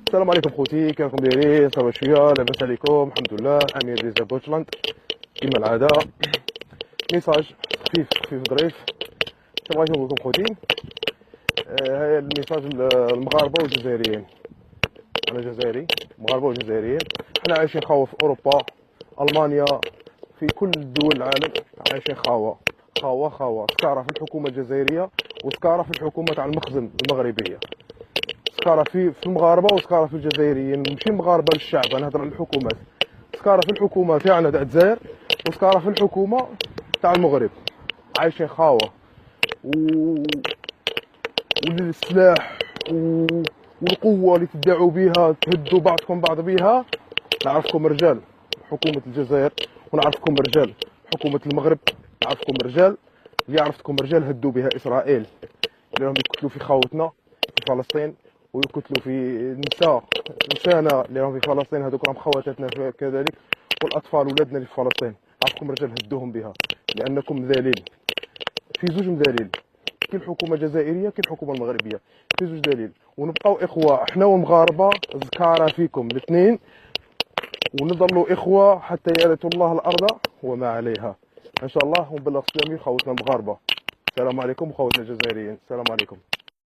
السلام عليكم خوتي، كيفكم دايرين؟ صافا شويه لاباس عليكم؟ الحمد لله. امير جزيره دوتشلاند كما العاده. ميساج خفيف ظريف بغيت نقول لكم خوتي. هاي الميساج المغاربه والجزائريين. انا جزائري، مغاربه وجزائريين، حنا عايشين خاوه في اوروبا، المانيا، في كل دول العالم عايشين خاوه سكاره في الحكومه الجزائريه وسكاره في الحكومه تاع المخزن المغربيه. سكاره في المغاربه وسكاره في الجزائريين، ماشي مغاربه للشعب، انا نهضر على الحكومات. سكاره في الحكومه تاعنا تاع الجزائر وسكاره في الحكومه تاع المغرب. عايشين خاوه والسلاح والقوه اللي تدعوا بها تهدوا بعضكم بعض بها. نعرفكم رجال حكومه الجزائر ونعرفكم رجال حكومه المغرب، نعرفكم رجال اللي عرفتكم رجال هدوا بها اسرائيل، اللي راهم يقتلوا في خاوتنا في فلسطين ويقتلوا في نسانا اللي راهم في فلسطين، هذوك راهم خواتاتنا كذلك، والاطفال ولادنا اللي في فلسطين. عرفكم رجال هدوهم بها لانكم ذليل. في زوج مذاليل، كاين الحكومه الجزائريه كاين الحكومه المغربيه، في زوج دليل. ونبقاو اخوه احنا والمغاربه، زكاره فيكم الاثنين، ونظلوا اخوه حتى يرث الله الارض وما عليها ان شاء الله. ونبلغ سلامي خوتنا المغاربه. السلام عليكم خوتنا الجزائريين، السلام عليكم.